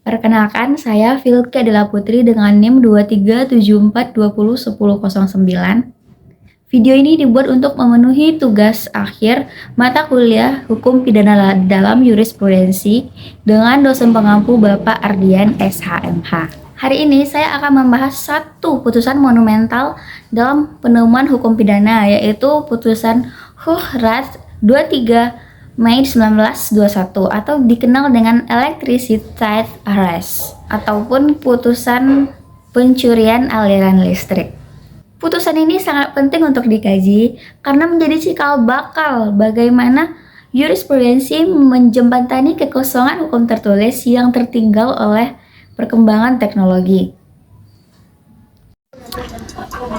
Perkenalkan, saya Filke Adela Putri dengan NIM 2374201009. Video ini dibuat untuk memenuhi tugas akhir mata kuliah Hukum Pidana dalam Jurisprudensi dengan dosen pengampu Bapak Ardian SHMH. Hari ini saya akan membahas satu putusan monumental dalam penemuan hukum pidana, yaitu putusan Huhrat 23 Mei 1921 atau dikenal dengan Electricity Arrest ataupun putusan pencurian aliran listrik. Putusan ini sangat penting untuk dikaji karena menjadi cikal bakal bagaimana jurisprudensi menjembatani kekosongan hukum tertulis yang tertinggal oleh perkembangan teknologi.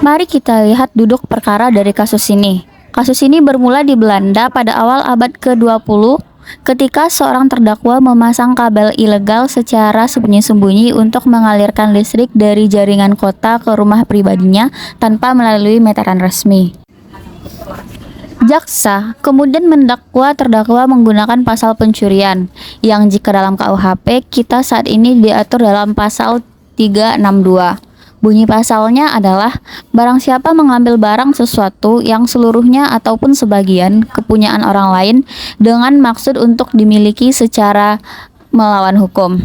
Mari kita lihat duduk perkara dari kasus ini. Kasus ini bermula di Belanda pada awal abad ke-20 ketika seorang terdakwa memasang kabel ilegal secara sembunyi-sembunyi untuk mengalirkan listrik dari jaringan kota ke rumah pribadinya tanpa melalui meteran resmi. Jaksa kemudian mendakwa terdakwa menggunakan pasal pencurian yang jika dalam KUHP kita saat ini diatur dalam pasal 362. Bunyi pasalnya adalah barang siapa mengambil barang sesuatu yang seluruhnya ataupun sebagian kepunyaan orang lain dengan maksud untuk dimiliki secara melawan hukum.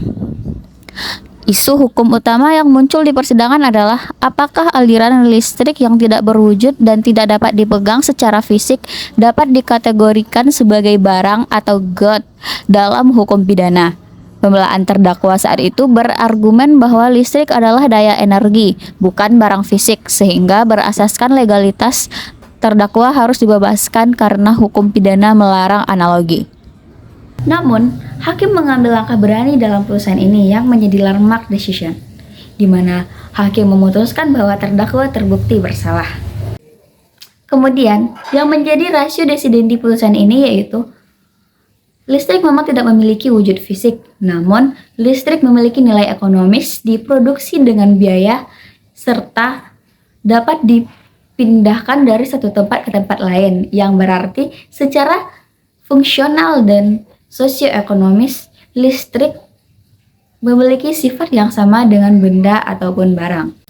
Isu hukum utama yang muncul di persidangan adalah apakah aliran listrik yang tidak berwujud dan tidak dapat dipegang secara fisik dapat dikategorikan sebagai barang atau good dalam hukum pidana. Pembelaan terdakwa saat itu berargumen bahwa listrik adalah daya energi, bukan barang fisik, sehingga berasaskan legalitas terdakwa harus dibebaskan karena hukum pidana melarang analogi. Namun, hakim mengambil langkah berani dalam putusan ini yang menjadi landmark decision, di mana hakim memutuskan bahwa terdakwa terbukti bersalah. Kemudian, yang menjadi ratio decidendi putusan ini yaitu listrik memang tidak memiliki wujud fisik, namun listrik memiliki nilai ekonomis, diproduksi dengan biaya, serta dapat dipindahkan dari satu tempat ke tempat lain, yang berarti secara fungsional dan sosioekonomis, listrik memiliki sifat yang sama dengan benda ataupun barang.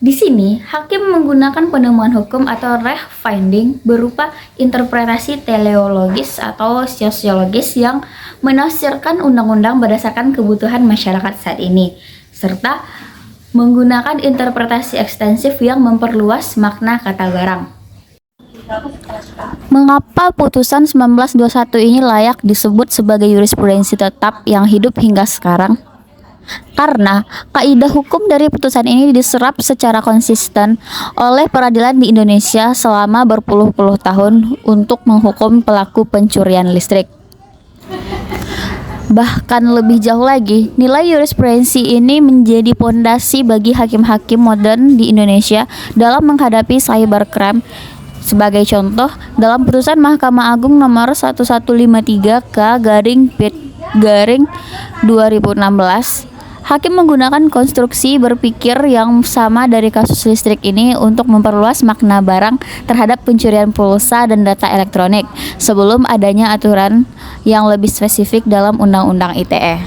Di sini, hakim menggunakan penemuan hukum atau reh finding berupa interpretasi teleologis atau sosiologis yang menafsirkan undang-undang berdasarkan kebutuhan masyarakat saat ini, serta menggunakan interpretasi ekstensif yang memperluas makna kata barang. Mengapa putusan 1921 ini layak disebut sebagai jurisprudensi tetap yang hidup hingga sekarang? Karena kaidah hukum dari putusan ini diserap secara konsisten oleh peradilan di Indonesia selama berpuluh-puluh tahun untuk menghukum pelaku pencurian listrik. Bahkan lebih jauh lagi, nilai jurisprudensi ini menjadi pondasi bagi hakim-hakim modern di Indonesia dalam menghadapi cybercrime. Sebagai contoh, dalam putusan Mahkamah Agung nomor 1153/2016, hakim menggunakan konstruksi berpikir yang sama dari kasus listrik ini untuk memperluas makna barang terhadap pencurian pulsa dan data elektronik sebelum adanya aturan yang lebih spesifik dalam Undang-Undang ITE.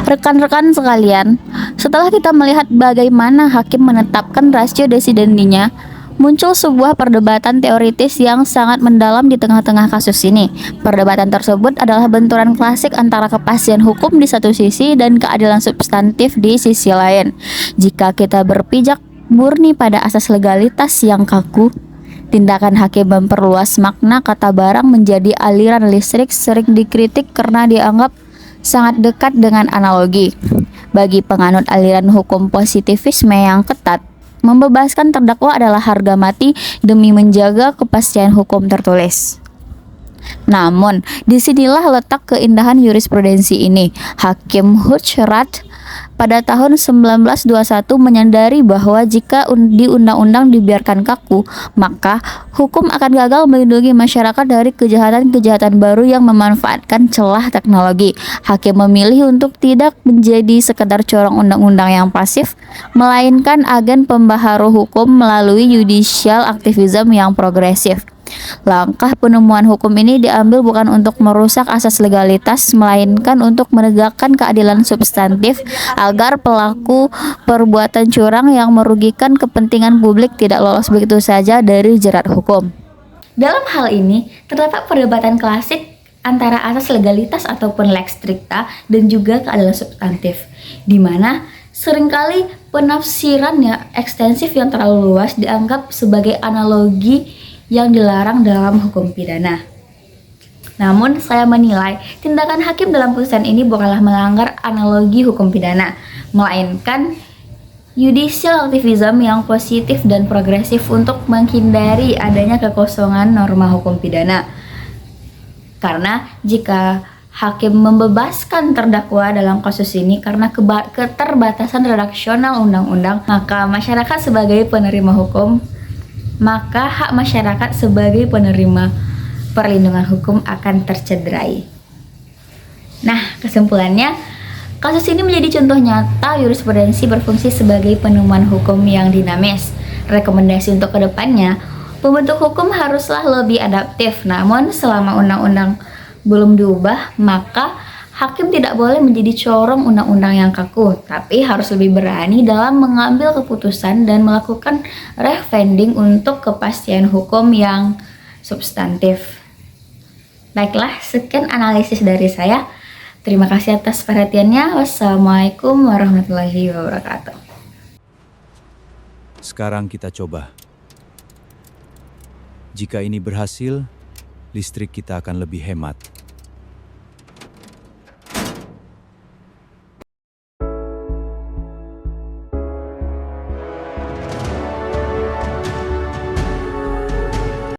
Rekan-rekan sekalian, setelah kita melihat bagaimana hakim menetapkan rasio decidendinya, muncul sebuah perdebatan teoritis yang sangat mendalam di tengah-tengah kasus ini. Perdebatan tersebut adalah benturan klasik antara kepastian hukum di satu sisi dan keadilan substantif di sisi lain. Jika kita berpijak murni pada asas legalitas yang kaku, tindakan hakim memperluas makna kata barang menjadi aliran listrik sering dikritik karena dianggap sangat dekat dengan analogi. Bagi penganut aliran hukum positivisme yang ketat, membebaskan terdakwa adalah harga mati demi menjaga kepastian hukum tertulis. Namun, disinilah letak keindahan jurisprudensi ini. Hakim Huhrat pada tahun 1921 menyadari bahwa jika di undang-undang dibiarkan kaku, maka hukum akan gagal melindungi masyarakat dari kejahatan-kejahatan baru yang memanfaatkan celah teknologi. Hakim memilih untuk tidak menjadi sekedar corong undang-undang yang pasif, melainkan agen pembaharu hukum melalui judicial activism yang progresif. Langkah penemuan hukum ini diambil bukan untuk merusak asas legalitas, melainkan untuk menegakkan keadilan substantif agar pelaku perbuatan curang yang merugikan kepentingan publik tidak lolos begitu saja dari jerat hukum. Dalam hal ini, terdapat perdebatan klasik antara asas legalitas ataupun lex stricta dan juga keadilan substantif, di mana seringkali penafsirannya ekstensif yang terlalu luas dianggap sebagai analogi yang dilarang dalam hukum pidana. Namun, saya menilai tindakan hakim dalam putusan ini bukanlah melanggar analogi hukum pidana, melainkan judicial activism yang positif dan progresif untuk menghindari adanya kekosongan norma hukum pidana. Karena jika hakim membebaskan terdakwa dalam kasus ini karena keterbatasan redaksional undang-undang, maka hak masyarakat sebagai penerima perlindungan hukum akan tercederai. Nah, kesimpulannya, kasus ini menjadi contoh nyata jurisprudensi berfungsi sebagai penemuan hukum yang dinamis. Rekomendasi untuk kedepannya, pembentuk hukum haruslah lebih adaptif. Namun, selama undang-undang belum diubah, maka hakim tidak boleh menjadi corong undang-undang yang kaku, tapi harus lebih berani dalam mengambil keputusan dan melakukan referendum untuk kepastian hukum yang substantif. Baiklah, sekian analisis dari saya. Terima kasih atas perhatiannya. Wassalamualaikum warahmatullahi wabarakatuh. Sekarang kita coba. Jika ini berhasil, listrik kita akan lebih hemat.